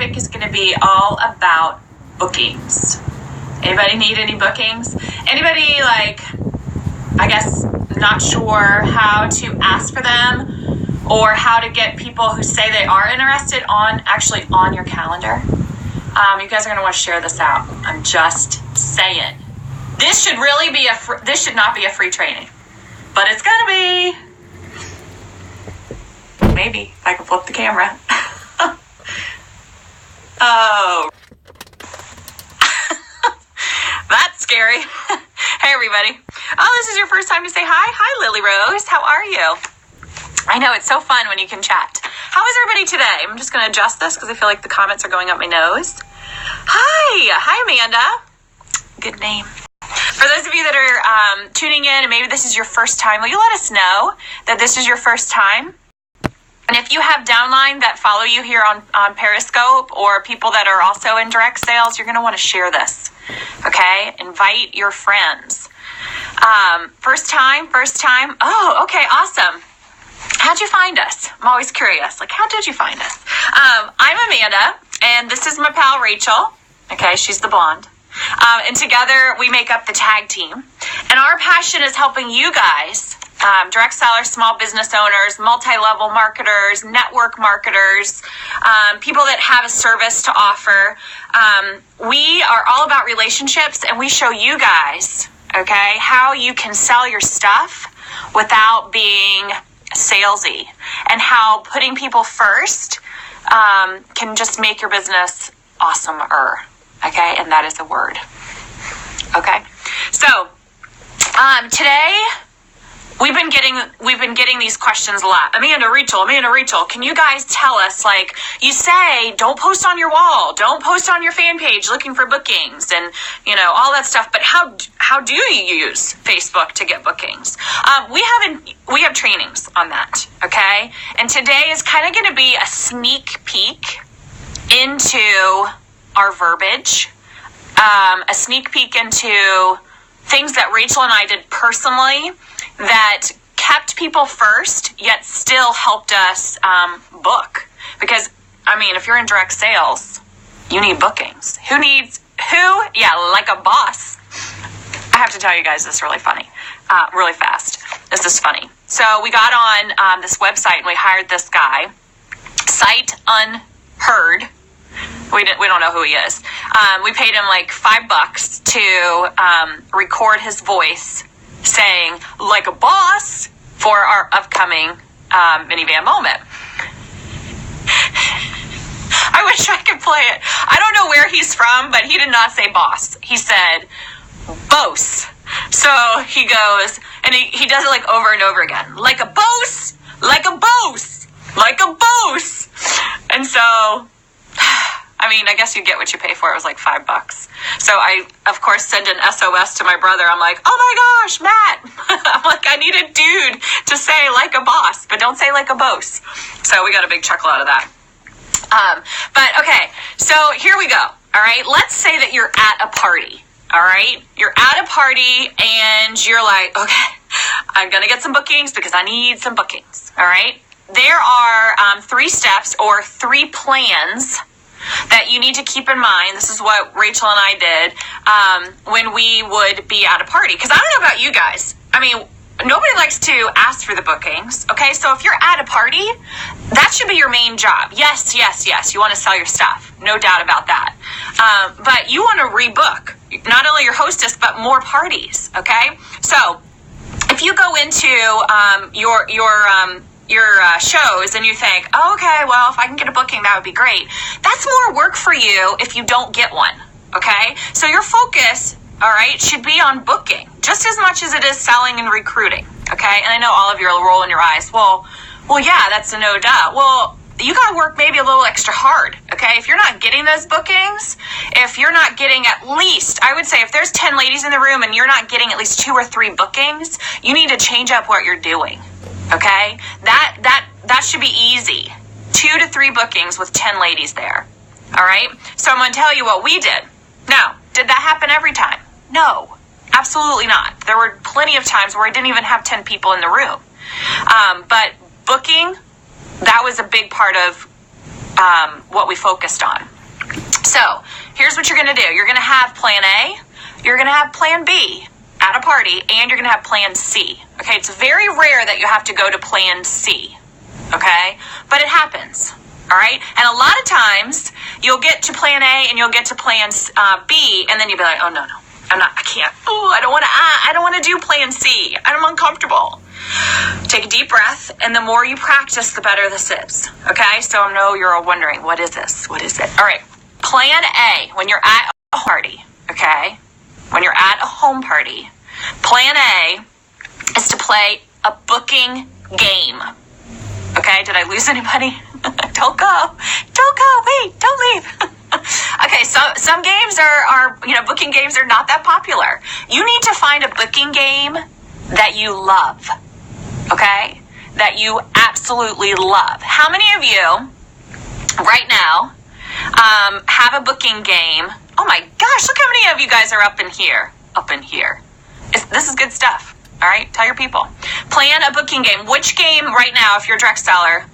topic is going to be all about bookings. Anybody need any bookings? Anybody, like, I guess, not sure how to ask for them or how to get people who say they are interested actually on your calendar? You guys are going to want to share this out. I'm just saying. This should really be this should not be a free training, but it's going to be. Maybe if I can flip the camera. Oh. That's scary. Hey, everybody. Oh, this is your first time to say hi. Hi, Lily Rose. How are you? I know, it's so fun when you can chat. How is everybody today? I'm just going to adjust this because I feel like the comments are going up my nose. Hi, Amanda. Good name. For those of you that are tuning in and maybe this is your first time, will you let us know that this is your first time? And if you have downline that follow you here on Periscope or people that are also in direct sales, you're going to want to share this, okay? Invite your friends. First time? Oh, okay, awesome. How'd you find us? I'm always curious. Like, how did you find us? I'm Amanda, and this is my pal Rachel. Okay, she's the blonde. And together we make up the tag team. And our passion is helping you guys, direct sellers, small business owners, multi-level marketers, network marketers, people that have a service to offer. We are all about relationships, and we show you guys, okay, how you can sell your stuff without being salesy, and how putting people first can just make your business awesomer. Okay, and that is a word. Okay, so today we've been getting these questions a lot. Amanda, Rachel, can you guys tell us, like, you say don't post on your wall, don't post on your fan page looking for bookings, and you know all that stuff. But how do you use Facebook to get bookings? We have trainings on that. Okay, and today is kind of going to be a sneak peek into our verbiage, a sneak peek into things that Rachel and I did personally that kept people first, yet still helped us book. Because, I mean, if you're in direct sales, you need bookings. Who? Yeah, like a boss. I have to tell you guys this really really fast. This is funny. So we got on this website and we hired this guy, Sight Unheard. We don't know who he is. We paid him like $5 to record his voice saying like a boss for our upcoming minivan moment. I wish I could play it. I don't know where he's from, but he did not say boss. He said boss. So he goes, and he does it like over and over again. Like a boss, like a boss, like a boss. And so, I mean, I guess you get what you pay for. It was like $5. So I, of course, send an SOS to my brother. I'm like, oh my gosh, Matt. I'm like, I need a dude to say like a boss, but don't say like a boss. So we got a big chuckle out of that. But okay, so here we go. All right, let's say that you're at a party. All right, you're at a party and you're like, okay, I'm going to get some bookings because I need some bookings. All right, there are 3 steps or 3 plans that you need to keep in mind. This is what Rachel and I did when we would be at a party. Because I don't know about you guys. I mean, nobody likes to ask for the bookings. Okay, so if you're at a party, that should be your main job. Yes. You want to sell your stuff. No doubt about that. But you want to rebook not only your hostess, but more parties. Okay, so if you go into your shows and you think, oh, okay, well, if I can get a booking, that would be great. That's more work for you if you don't get one, okay? So your focus, all right, should be on booking just as much as it is selling and recruiting, okay? And I know all of you are rolling your eyes. Well, yeah, that's a no duh. Well, you got to work maybe a little extra hard, okay? If you're not getting those bookings, if you're not getting at least, I would say if there's 10 ladies in the room and you're not getting at least 2 or 3 bookings, you need to change up what you're doing. Okay, that should be easy. 2 to 3 bookings with 10 ladies there. All right, so I'm going to tell you what we did. Now, did that happen every time? No, absolutely not. There were plenty of times where I didn't even have 10 people in the room. But booking, that was a big part of what we focused on. So here's what you're going to do. You're going to have plan A, you're going to have plan B at a party, and you're going to have plan C. Okay, it's very rare that you have to go to plan C. Okay, but it happens. All right, and a lot of times you'll get to plan A and you'll get to plan B, and then you'll be like, oh no, I can't. Oh, I don't want to do plan C. I'm uncomfortable. Take a deep breath, and the more you practice, the better this is. Okay, so I know you're all wondering, what is this? What is it? All right, plan A, when you're at a party, okay, when you're at a home party, plan A is to play a booking game. Okay, did I lose anybody? Don't go, wait, don't leave. Okay, so some games are, booking games are not that popular. You need to find a booking game that you love, okay? That you absolutely love. How many of you right now have a booking game? Oh my gosh, look how many of you guys are up in here. This is good stuff. All right, tell your people. Plan a booking game. Which game right now, if you're a direct seller,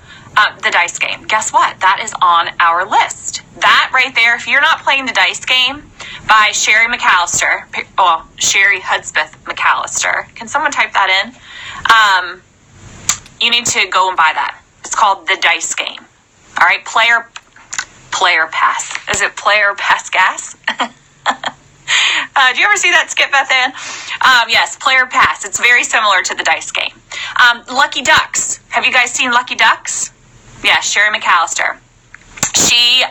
the dice game? Guess what? That is on our list. That right there, if you're not playing the dice game by Sherry Hudspeth McAllister. Can someone type that in? You need to go and buy that. It's called the dice game. All right, player pass. Is it player pass gas? Do you ever see that skit, Beth Ann? Yes, player pass. It's very similar to the dice game. Lucky Ducks. Have you guys seen Lucky Ducks? Yeah, Sherry McAllister. She,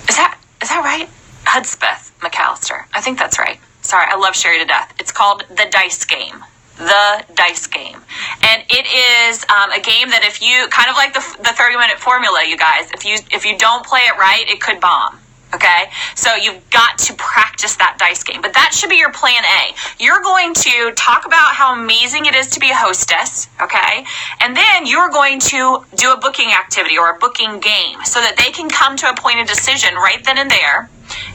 is that right? Hudspeth McAllister. I think that's right. Sorry, I love Sherry to death. It's called the dice game. The dice game. And it is a game that if you, kind of like the 30-minute formula, you guys, if you don't play it right, it could bomb. Okay, so you've got to practice that dice game. But that should be your plan A. You're going to talk about how amazing it is to be a hostess, okay? And then you're going to do a booking activity or a booking game so that they can come to a point of decision right then and there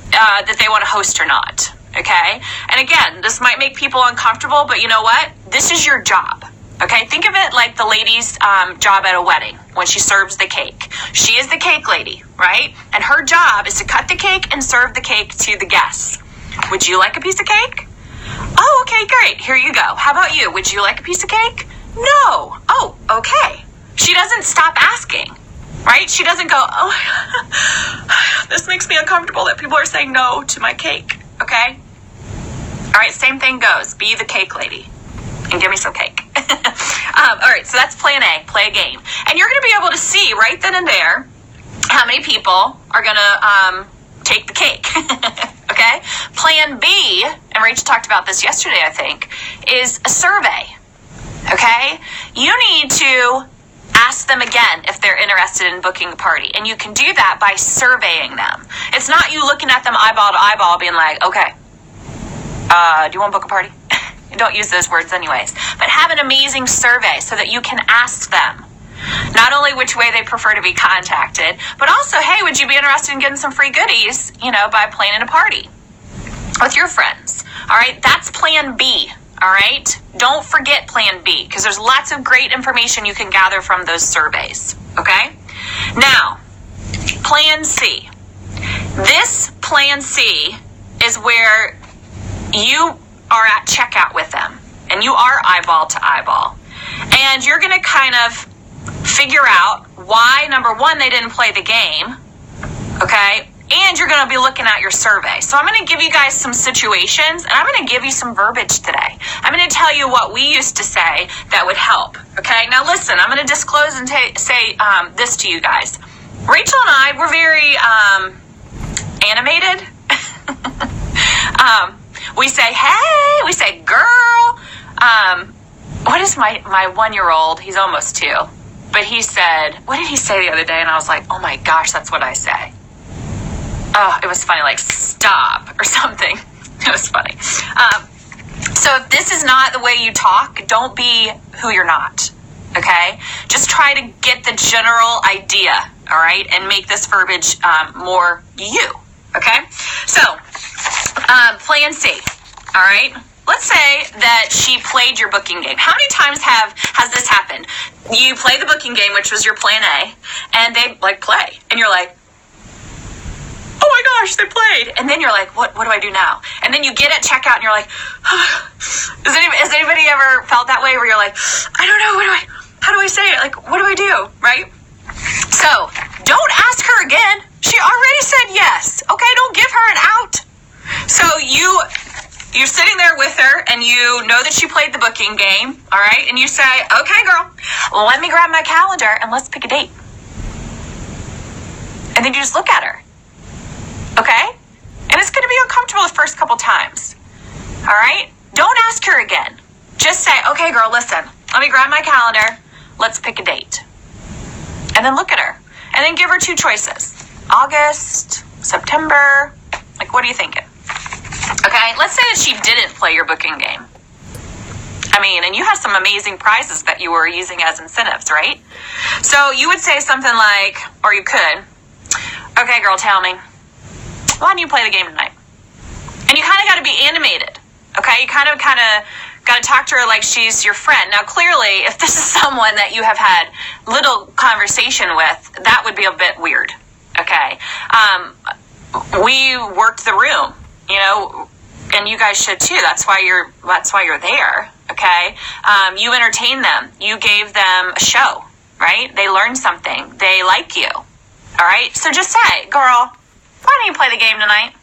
that they want to host or not, okay? And again, this might make people uncomfortable, but you know what? This is your job. Okay, think of it like the lady's job at a wedding when she serves the cake. She is the cake lady, right? And her job is to cut the cake and serve the cake to the guests. Would you like a piece of cake? Oh, okay, great. Here you go. How about you? Would you like a piece of cake? No. Oh, okay. She doesn't stop asking, right? She doesn't go, oh, this makes me uncomfortable that people are saying no to my cake, okay? All right, same thing goes. Be the cake lady and give me some cake. All right, so that's plan A, play a game. And you're going to be able to see right then and there how many people are going to take the cake, okay? Plan B, and Rachel talked about this yesterday, I think, is a survey, okay? You need to ask them again if they're interested in booking a party, and you can do that by surveying them. It's not you looking at them eyeball to eyeball being like, okay, do you want to book a party? Don't use those words anyways, but have an amazing survey so that you can ask them not only which way they prefer to be contacted, but also, hey, would you be interested in getting some free goodies, by planning a party with your friends? All right, that's plan B. All right, don't forget plan B because there's lots of great information you can gather from those surveys. Okay, now plan C. This plan C is where you are at checkout with them and you are eyeball to eyeball, and you're going to kind of figure out why, number one, they didn't play the game, okay, and you're going to be looking at your survey. So I'm going to give you guys some situations, and I'm going to give you some verbiage today. I'm going to tell you what we used to say that would help, okay? Now listen, I'm going to disclose and say this to you guys. Rachel and I, we're very animated. We say, hey, we say, girl. What is my 1-year-old? He's almost 2. But he said, what did he say the other day? And I was like, oh my gosh, that's what I say. Oh, it was funny, like stop or something. It was funny. So if this is not the way you talk, don't be who you're not. Okay? Just try to get the general idea, all right? And make this verbiage more you. Okay? So, plan C, all right? Let's say that she played your booking game. How many times has this happened? You play the booking game, which was your plan A, and they play. And you're like, my gosh, they played. And then you're like, what do I do now? And then you get at checkout and you're like, has anybody ever felt that way where you're like, I don't know, how do I say it? Like, what do I do? Right? So don't ask her again. She already said yes. Okay, don't give her an out. So you're sitting there with her and you know that she played the booking game, all right? And you say, okay, girl, let me grab my calendar and let's pick a date. And then you just look at her, okay? And it's going to be uncomfortable the first couple times, all right? Don't ask her again. Just say, okay, girl, listen, let me grab my calendar. Let's pick a date. And then look at her. And then give her two choices. August, September, like, what are you thinking? Okay, let's say that she didn't play your booking game. I mean, and you have some amazing prizes that you were using as incentives, right? So you would say something like, or you could, okay, girl, tell me, why don't you play the game tonight? And you kind of got to be animated, okay? You kind of got to talk to her like she's your friend. Now, clearly, if this is someone that you have had little conversation with, that would be a bit weird, okay? We worked the room, you know, and you guys should too. That's why you're there, okay? You entertained them. You gave them a show, right? They learned something. They like you, all right? So just say, girl, why don't you play the game tonight?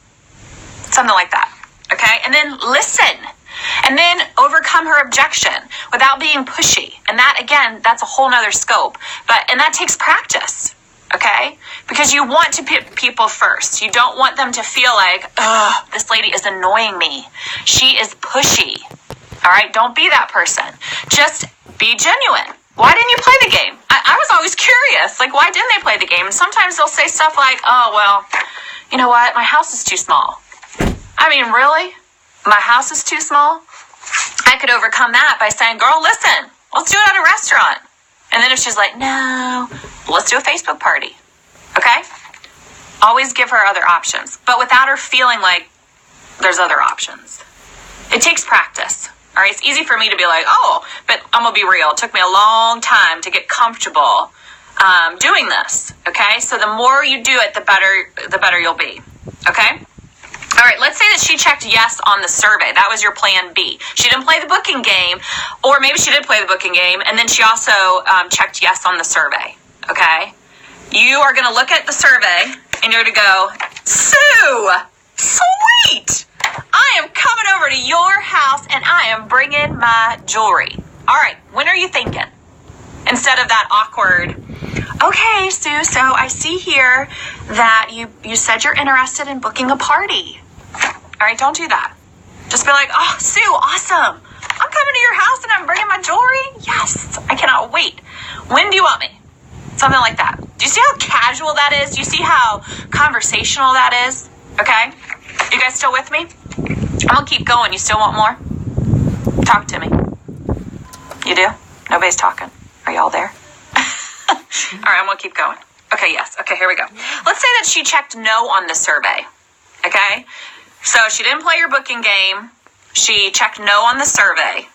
Something like that, okay? And then listen. And then overcome her objection without being pushy. And that, again, that's a whole nother scope. And that takes practice, okay? Because you want to put people first. You don't want them to feel like, ugh, this lady is annoying me. She is pushy, all right? Don't be that person. Just be genuine. Why didn't you play the game? I was always curious. Like, why didn't they play the game? And sometimes they'll say stuff like, oh, well, you know what? My house is too small. I mean, really? My house is too small? I could overcome that by saying, girl, listen, let's do it at a restaurant. And then if she's like, no, let's do a Facebook party. Okay? Always give her other options, but without her feeling like there's other options. It takes practice. All right? It's easy for me to be like, oh, but I'm going to be real. It took me a long time to get comfortable doing this. Okay? So the more you do it, the better you'll be. Okay? All right, let's say that she checked yes on the survey. That was your plan B. She didn't play the booking game, or maybe she did play the booking game, and then she also checked yes on the survey, okay? You are going to look at the survey, and you're going to go, Sue, sweet! I am coming over to your house, and I am bringing my jewelry. All right, when are you thinking? Instead of that awkward, okay, Sue, so I see here that you said you're interested in booking a party. All right, don't do that. Just be like, oh, Sue, awesome. I'm coming to your house and I'm bringing my jewelry. Yes, I cannot wait. When do you want me? Something like that. Do you see how casual that is? Do you see how conversational that is? Okay? You guys still with me? I'm going to keep going. You still want more? Talk to me. You do? Nobody's talking. Are y'all there? All right, I'm going to keep going. Okay, yes. Okay, here we go. Let's say that she checked no on the survey. Okay? So she didn't play your booking game. She checked no on the survey.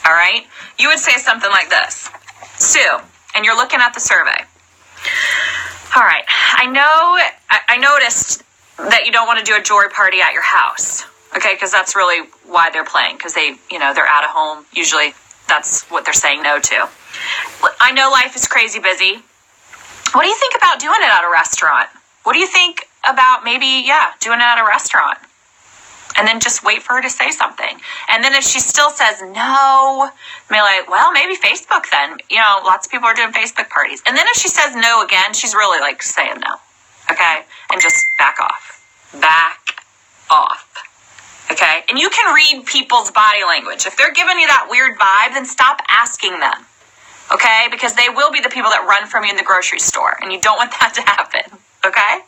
All right? You would say something like this. Sue, and you're looking at the survey. All right. I noticed that you don't want to do a jewelry party at your house. Okay? Because that's really why they're playing. Because they're out of home. Usually that's what they're saying no to. I know life is crazy busy. What do you think about doing it at a restaurant? What do you think about maybe, doing it at a restaurant? And then just wait for her to say something. And then if she still says no, be like, well, maybe Facebook then. Lots of people are doing Facebook parties. And then if she says no again, she's really like saying no. Okay? And just back off. Back off. Okay? And you can read people's body language. If they're giving you that weird vibe, then stop asking them. Okay? Because they will be the people that run from you in the grocery store. And you don't want that to happen. Okay?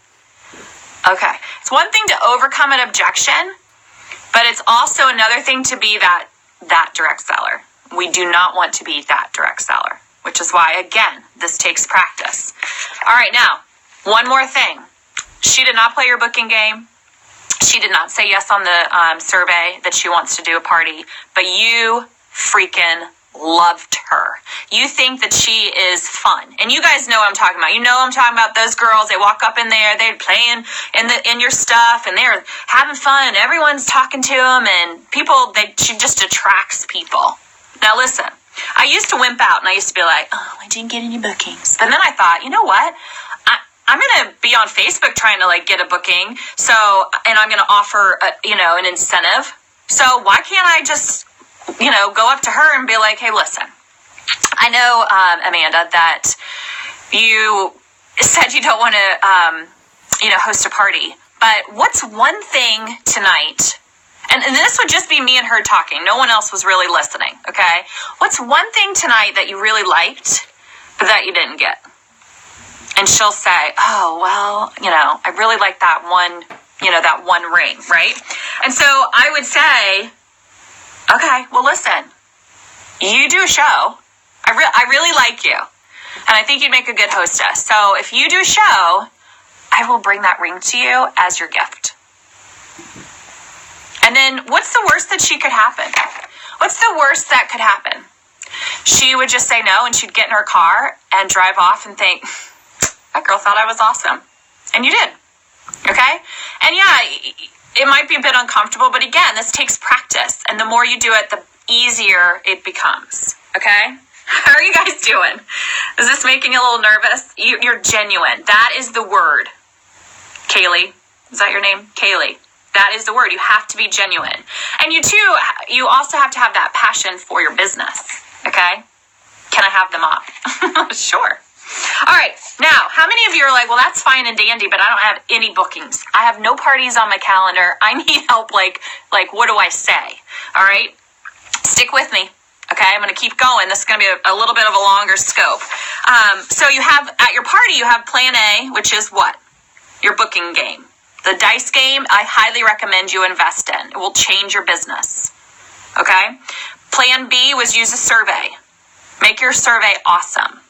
Okay. It's one thing to overcome an objection, but it's also another thing to be that direct seller. We do not want to be that direct seller, which is why, again, this takes practice. All right, now, one more thing. She did not play your booking game. She did not say yes on the survey that she wants to do a party, but you freaking loved her. You think that she is fun. And you guys know what I'm talking about. You know I'm talking about those girls. They walk up in there, they're playing in your stuff, and they're having fun. Everyone's talking to them, and she just attracts people. Now listen, I used to wimp out, and I used to be like, oh, I didn't get any bookings. But then I thought, you know what? I'm going to be on Facebook trying to get a booking. And I'm going to offer, an incentive. So why can't I just, go up to her and be like, hey, listen, I know, Amanda, that you said you don't want to, host a party, but what's one thing tonight? And this would just be me and her talking. No one else was really listening. Okay. What's one thing tonight that you really liked, but that you didn't get? And she'll say, oh, well, I really like that one ring, right? And so I would say, okay, well, listen, you do a show. I really like you. And I think you'd make a good hostess. So if you do a show, I will bring that ring to you as your gift. And then what's the worst that could happen? What's the worst that could happen? She would just say no, and she'd get in her car and drive off and think, that girl thought I was awesome. And you did. Okay? And yeah, it might be a bit uncomfortable, but again, this takes practice. And the more you do it, the easier it becomes. Okay? How are you guys doing? Is this making you a little nervous? You're genuine. That is the word. Kaylee. Is that your name? Kaylee. That is the word. You have to be genuine. And you also have to have that passion for your business. Okay? Can I have them up? Sure. All right. Now, how many of you are like, well, that's fine and dandy, but I don't have any bookings. I have no parties on my calendar. I need help. Like, what do I say? All right. Stick with me. Okay. I'm going to keep going. This is going to be a little bit of a longer scope. So you have at your party, you have plan A, which is what? Your booking game. The dice game, I highly recommend you invest in. It will change your business. Okay. Plan B was use a survey. Make your survey awesome.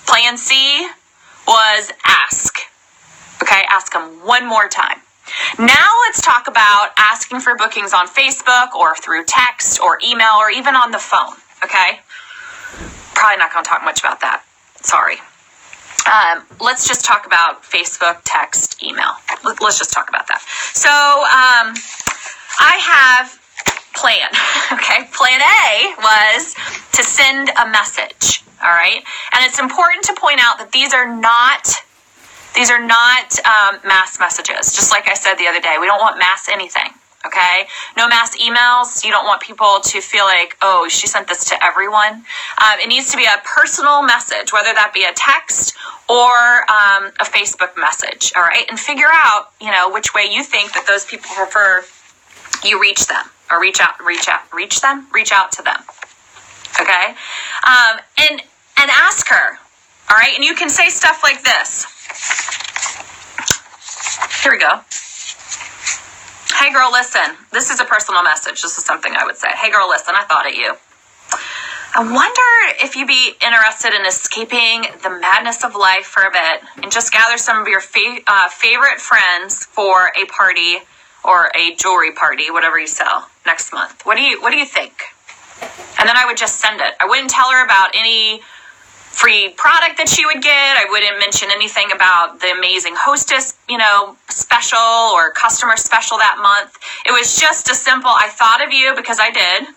Plan C was ask. Okay, ask them one more time. Now let's talk about asking for bookings on Facebook or through text or email or even on the phone. Okay, probably not going to talk much about that. Sorry. Let's just talk about Facebook, text, email. Let's just talk about that. So I have plan. Okay, plan A was to send a message. All right. And it's important to point out that these are not mass messages. Just like I said the other day, we don't want mass anything. Okay. No mass emails. You don't want people to feel like, oh, she sent this to everyone. It needs to be a personal message, whether that be a text or a Facebook message. All right. And figure out, which way you think that those people prefer you reach them or reach out to them. Okay. And ask her. All right. And you can say stuff like this. Here we go. Hey girl, listen. This is a personal message. This is something I would say. Hey girl, listen. I thought of you. I wonder if you'd be interested in escaping the madness of life for a bit and just gather some of your favorite friends for a party or a jewelry party, whatever you sell next month. What do you think? And then I would just send it. I wouldn't tell her about any free product that she would get. I wouldn't mention anything about the amazing hostess, special or customer special that month. It was just a simple, I thought of you because I did.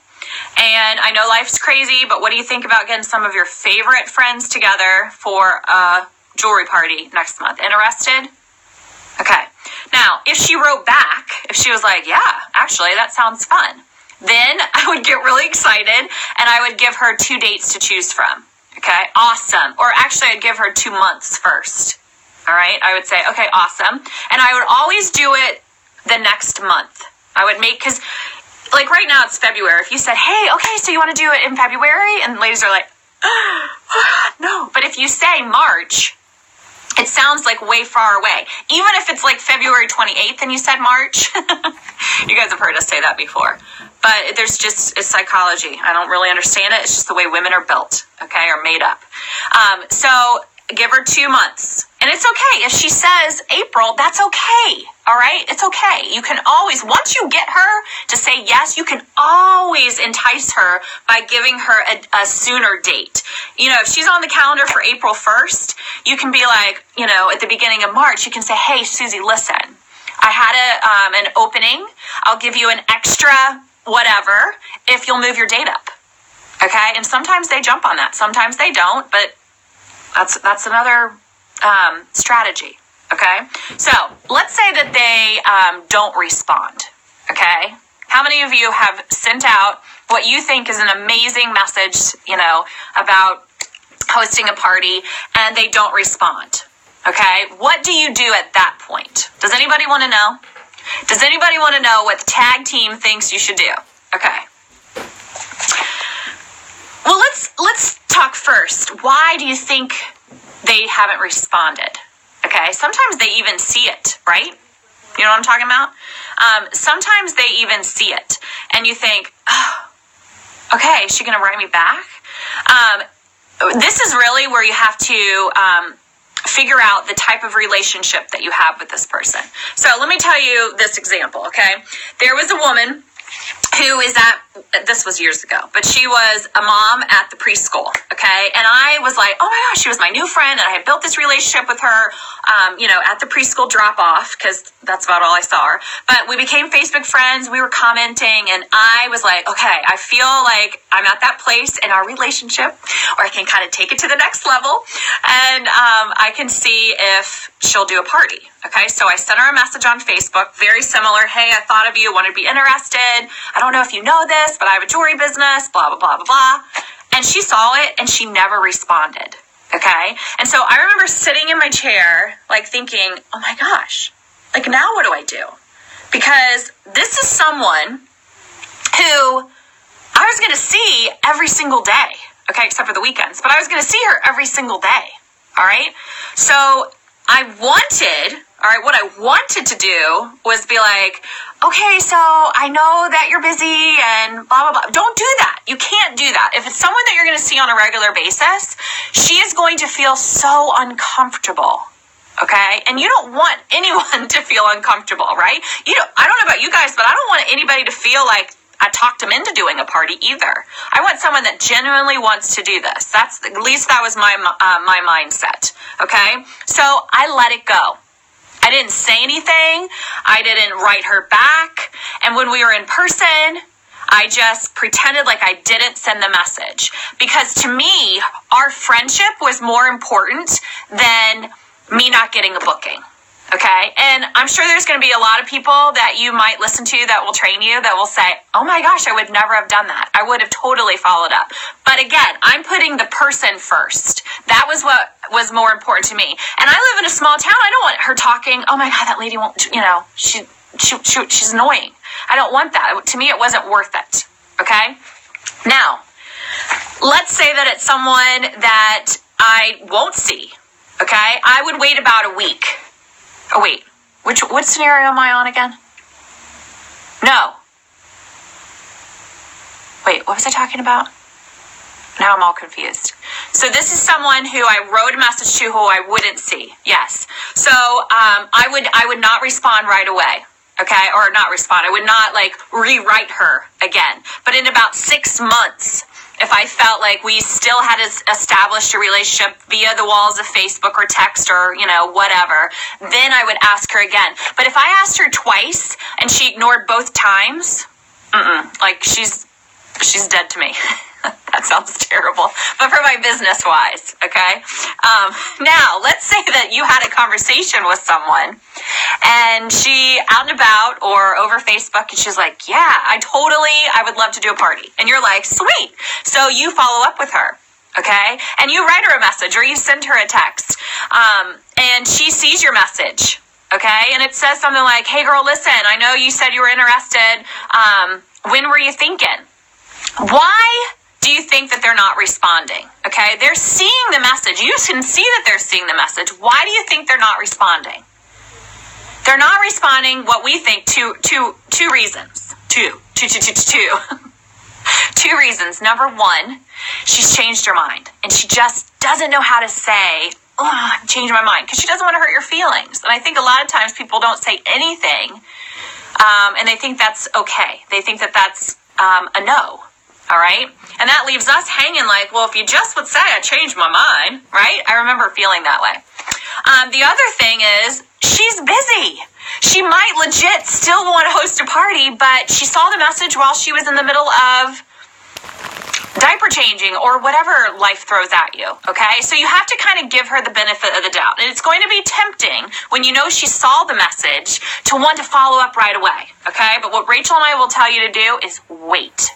And I know life's crazy, but what do you think about getting some of your favorite friends together for a jewelry party next month? Interested? Okay. Now, if she wrote back, if she was like, yeah, actually, that sounds fun, then I would get really excited and I would give her 2 dates to choose from. Okay, awesome. Or actually, I'd give her 2 months first. All right, I would say, okay, awesome. And I would always do it the next month. I would make, because like right now it's February. If you said, hey, okay, so you want to do it in February? And ladies are like, no. But if you say March, it sounds like way far away. Even if it's like February 28th and you said March. You guys have heard us say that before. But it's psychology. I don't really understand it. It's just the way women are built, okay, or made up. So give her 2 months. And it's okay. If she says April, that's okay. All right? It's okay. You can always, once you get her to say yes, you can always entice her by giving her a sooner date. If she's on the calendar for April 1st, you can be like, at the beginning of March, you can say, hey, Susie, listen, I had an opening. I'll give you an extra whatever if you'll move your date up. Okay? And sometimes they jump on that. Sometimes they don't, but that's another strategy. Okay? So let's say that they don't respond. Okay? How many of you have sent out what you think is an amazing message, about hosting a party, and they don't respond? Okay? What do you do at that point? Does anybody want to know? Does anybody want to know what the tag team thinks you should do? Okay. Well, let's talk first. Why do you think they haven't responded? Okay, sometimes they even see it, right? You know what I'm talking about? Sometimes they even see it, and you think, oh, okay, is she going to write me back? This is really where you have to figure out the type of relationship that you have with this person. So let me tell you this example, okay? There was a woman who is this was years ago, but she was a mom at the preschool, okay? And I was like, oh my gosh, she was my new friend, and I had built this relationship with her, at the preschool drop-off, because that's about all I saw her. But we became Facebook friends, we were commenting, and I was like, okay, I feel like I'm at that place in our relationship where I can kind of take it to the next level, and I can see if she'll do a party. Okay, so I sent her a message on Facebook, very similar. Hey, I thought of you, wanted to be interested. I don't know if you know this, but I have a jewelry business, blah, blah, blah, blah, blah. And she saw it and she never responded. Okay, and so I remember sitting in my chair, like thinking, oh my gosh, like now what do I do? Because this is someone who I was going to see every single day. Okay, except for the weekends, but I was going to see her every single day. All right, so what I wanted to do was be like, okay, so I know that you're busy and blah, blah, blah. Don't do that. You can't do that. If it's someone that you're going to see on a regular basis, she is going to feel so uncomfortable. Okay? And you don't want anyone to feel uncomfortable, right? I don't know about you guys, but I don't want anybody to feel like I talked them into doing a party either. I want someone that genuinely wants to do this. At least that was my mindset. Okay? So I let it go. I didn't say anything. I didn't write her back. And when we were in person, I just pretended like I didn't send the message. Because to me, our friendship was more important than me not getting a booking. Okay? And I'm sure there's going to be a lot of people that you might listen to that will train you, that will say, oh my gosh, I would never have done that. I would have totally followed up. But again, I'm putting the person first. That was what was more important to me. And I live in a small town. I don't want her talking, oh my God, that lady won't, she's annoying. I don't want that. To me, it wasn't worth it. Okay? Now, let's say that it's someone that I won't see. Okay? I would wait about a week. Oh, wait. What scenario am I on again? No. Wait, what was I talking about? Now I'm all confused. So this is someone who I wrote a message to who I wouldn't see. Yes. So I would not respond right away. Okay? Or not respond. I would not rewrite her again. But in about 6 months, if I felt like we still had established a relationship via the walls of Facebook or text or, whatever, then I would ask her again. But if I asked her twice and she ignored both times, she's dead to me. That sounds terrible, but for my business wise, okay? Now, let's say that you had a conversation with someone and she out and about or over Facebook and she's like, yeah, I would love to do a party. And you're like, sweet. So you follow up with her, okay? And you write her a message or you send her a text and she sees your message, okay? And it says something like, hey girl, listen, I know you said you were interested. When were you thinking? Why do you think that they're not responding? Okay, they're seeing the message. You can see that they're seeing the message. Why do you think they're not responding? They're not responding, what we think, two reasons. Two. Two reasons. Number one, she's changed her mind. And she just doesn't know how to say, change my mind, because she doesn't want to hurt your feelings. And I think a lot of times people don't say anything, and they think that's okay. They think that that's a no. All right. And that leaves us hanging like, well, if you just would say I changed my mind, right? I remember feeling that way. The other thing is she's busy. She might legit still want to host a party, but she saw the message while she was in the middle of diaper changing or whatever life throws at you. Okay. So you have to kind of give her the benefit of the doubt. And it's going to be tempting when you know she saw the message to want to follow up right away. Okay. But what Rachel and I will tell you to do is wait.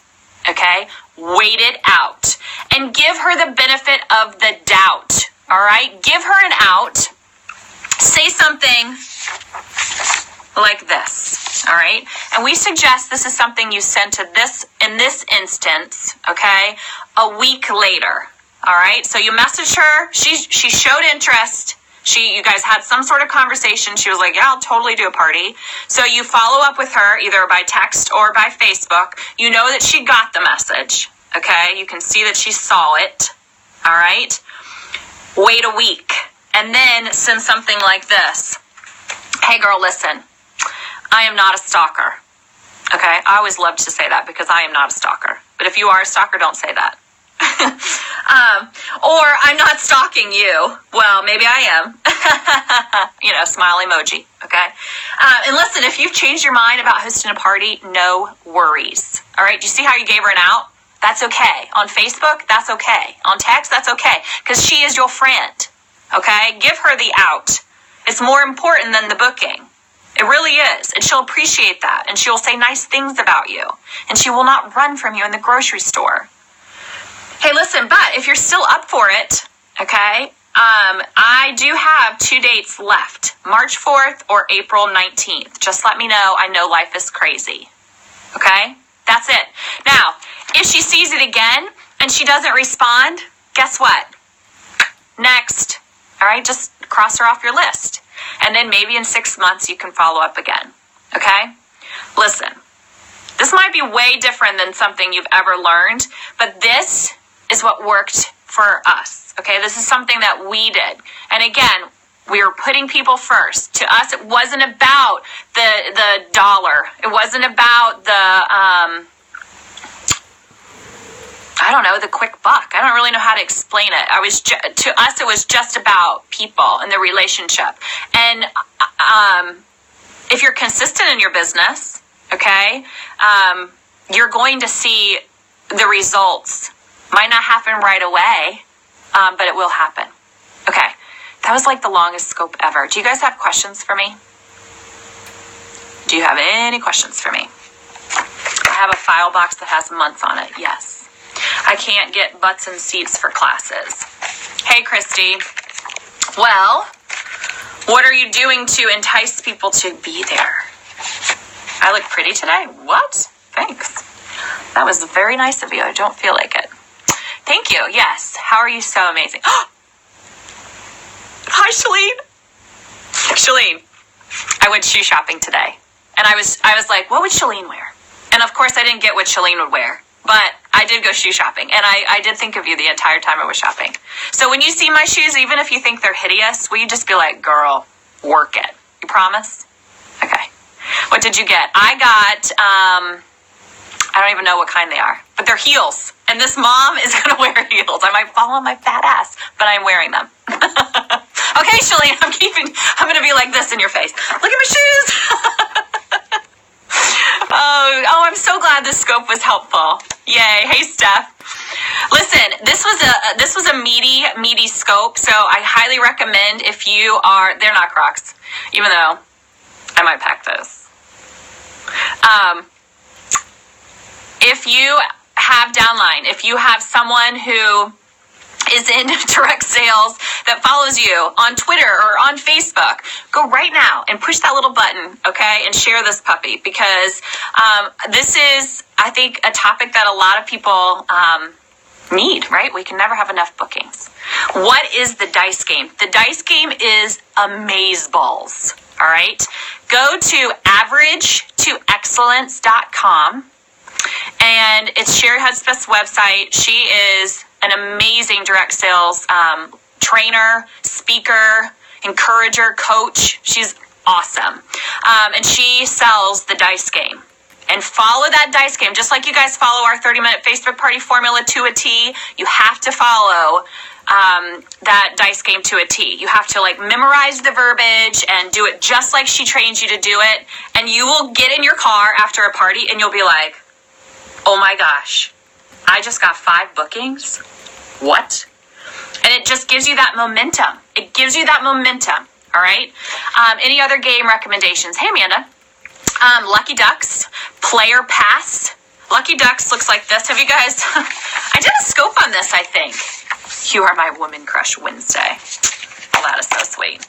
Okay, wait it out and give her the benefit of the doubt. All right, give her an out. Say something like this. All right, and we suggest this is something you send to this in this instance. Okay, a week later. All right, so you messaged her. She showed interest. You guys had some sort of conversation. She was like, yeah, I'll totally do a party. So you follow up with her either by text or by Facebook. You know that she got the message. Okay. You can see that she saw it. All right. Wait a week and then send something like this. Hey girl, listen, I am not a stalker. Okay. I always love to say that because I am not a stalker. But if you are a stalker, don't say that. Or I'm not stalking you. Well, maybe I am. Smile emoji. Okay. And listen, if you've changed your mind about hosting a party, no worries. All right. Do you see how you gave her an out? That's okay. On Facebook, that's okay. On text, that's okay. Because she is your friend. Okay. Give her the out. It's more important than the booking. It really is. And she'll appreciate that. And she will say nice things about you. And she will not run from you in the grocery store. Hey, listen, but if you're still up for it, okay, I do have 2 dates left, March 4th or April 19th. Just let me know. I know life is crazy. Okay, that's it. Now, if she sees it again and she doesn't respond, guess what? Next. All right, just cross her off your list. And then maybe in 6 months you can follow up again. Okay, listen, this might be way different than something you've ever learned, but this is what worked for us. Okay, this is something that we did. And again, we were putting people first. To us, it wasn't about the dollar. It wasn't about the the quick buck. I don't really know how to explain it. To us, it was just about people and the relationship. And if you're consistent in your business, okay, you're going to see the results. Might not happen right away, but it will happen. Okay, that was like the longest scope ever. Do you guys have questions for me? Do you have any questions for me? I have a file box that has months on it. Yes. I can't get butts and seats for classes. Hey, Christy. Well, what are you doing to entice people to be there? I look pretty today. What? Thanks. That was very nice of you. I don't feel like it. Thank you. Yes. How are you so amazing? Hi, Shalene. Shalene, I went shoe shopping today. And I was like, what would Shalene wear? And of course, I didn't get what Shalene would wear. But I did go shoe shopping. And I did think of you the entire time I was shopping. So when you see my shoes, even if you think they're hideous, will you just be like, girl, work it. You promise? Okay. What did you get? I got, I don't even know what kind they are. But they're heels. And this mom is going to wear heels. I might fall on my fat ass, but I'm wearing them. Okay, Shalene, I'm going to be like this in your face. Look at my shoes. Oh, I'm so glad this scope was helpful. Yay. Hey, Steph. Listen, this was a meaty scope. So I highly recommend if you are, they're not Crocs, even though I might pack those. If you have downline, if you have someone who is in direct sales that follows you on Twitter or on Facebook, go right now and push that little button, okay, and share this puppy, because this is, I think, a topic that a lot of people need, right? We can never have enough bookings. What is the dice game? The dice game is amazeballs, all right? Go to averagetoexcellence.com, and it's Sherry Hudspeth's website. She is an amazing direct sales trainer, speaker, encourager, coach. She's awesome. And she sells the dice game. And follow that dice game. Just like you guys follow our 30-minute Facebook party formula to a T, you have to follow that dice game to a T. You have to memorize the verbiage and do it just like she trains you to do it. And you will get in your car after a party and you'll be like, oh my gosh, I just got 5 bookings. What? And it just gives you that momentum. It gives you that momentum. All right. Any other game recommendations? Hey, Amanda. Lucky Ducks, Player Pass. Lucky Ducks looks like this. Have you guys, I did a scope on this, I think. You are my woman crush Wednesday. Oh, that is so sweet.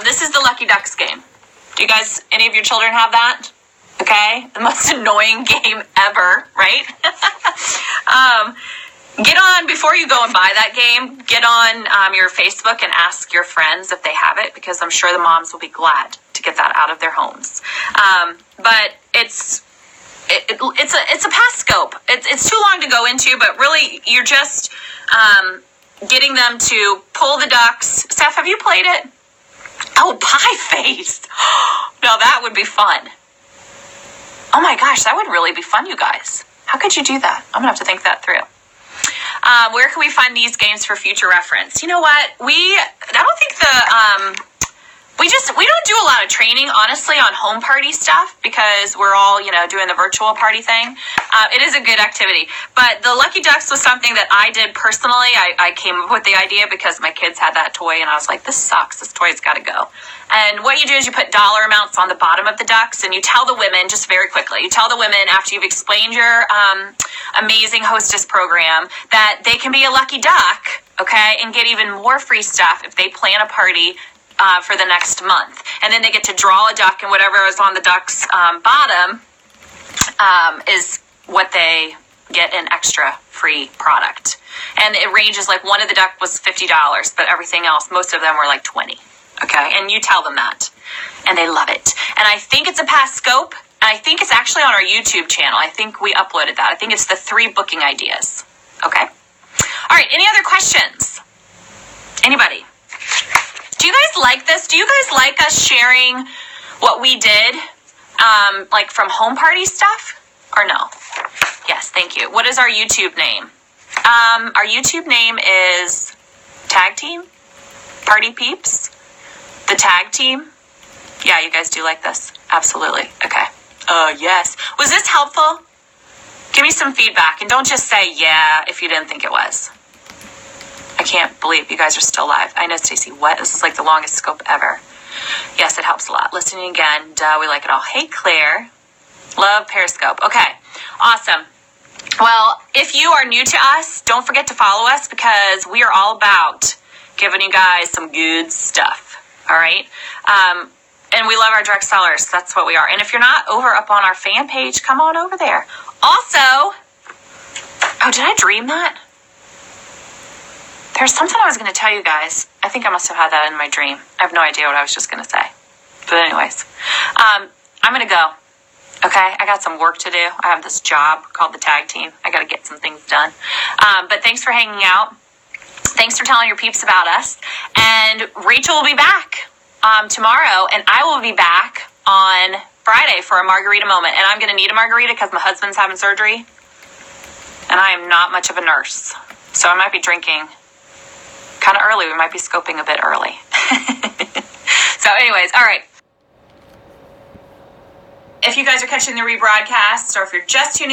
This is the Lucky Ducks game. Do you guys, any of your children have that? Okay. The most annoying game ever, right? Get on, before you go and buy that game, get on your Facebook and ask your friends if they have it, because I'm sure the moms will be glad to get that out of their homes. But it's a past scope. It's too long to go into, but really you're just getting them to pull the ducks. Steph, have you played it? Oh, Pie Face. No, that would be fun. Oh my gosh, that would really be fun, you guys. How could you do that? I'm gonna have to think that through. Where can we find these games for future reference? You know what? We don't do a lot of training, honestly, on home party stuff because we're all, doing the virtual party thing. It is a good activity. But the Lucky Ducks was something that I did personally. I came up with the idea because my kids had that toy and I was like, this sucks. This toy's got to go. And what you do is you put dollar amounts on the bottom of the ducks and you tell the women, just very quickly, you tell the women after you've explained your amazing hostess program that they can be a lucky duck, okay, and get even more free stuff if they plan a party for the next month. And then they get to draw a duck, and whatever is on the duck's bottom is what they get an extra free product. And it ranges, one of the duck was $50, but everything else, most of them were $20. Okay, and you tell them that, and they love it. And I think it's a past scope, and I think it's actually on our YouTube channel. I think we uploaded that. I think it's the 3 booking ideas. Okay? All right, any other questions? Anybody? Do you guys like this? Do you guys like us sharing what we did, from home party stuff, or no? Yes, thank you. What is our YouTube name? Our YouTube name is Tag Team Party Peeps. The tag team? Yeah, you guys do like this? Absolutely. Okay. Yes. Was this helpful? Give me some feedback, and don't just say yeah if you didn't think it was. I can't believe you guys are still live. I know, Stacy. What? This is the longest scope ever. Yes, it helps a lot. Listening again. Duh, we like it all. Hey, Claire. Love Periscope. Okay. Awesome. Well, if you are new to us, don't forget to follow us because we are all about giving you guys some good stuff. All right. And we love our direct sellers. That's what we are. And if you're not over up on our fan page, come on over there. Also, oh, did I dream that? There's something I was going to tell you guys. I think I must have had that in my dream. I have no idea what I was just going to say. But anyways, I'm going to go. Okay. I got some work to do. I have this job called the Tag Team. I got to get some things done. But thanks for hanging out. Thanks for telling your peeps about us. And Rachel will be back tomorrow, and I will be back on Friday for a margarita moment. And I'm going to need a margarita because my husband's having surgery, and I am not much of a nurse. So I might be drinking kind of early. We might be scoping a bit early. So anyways, all right. If you guys are catching the rebroadcast, or if you're just tuning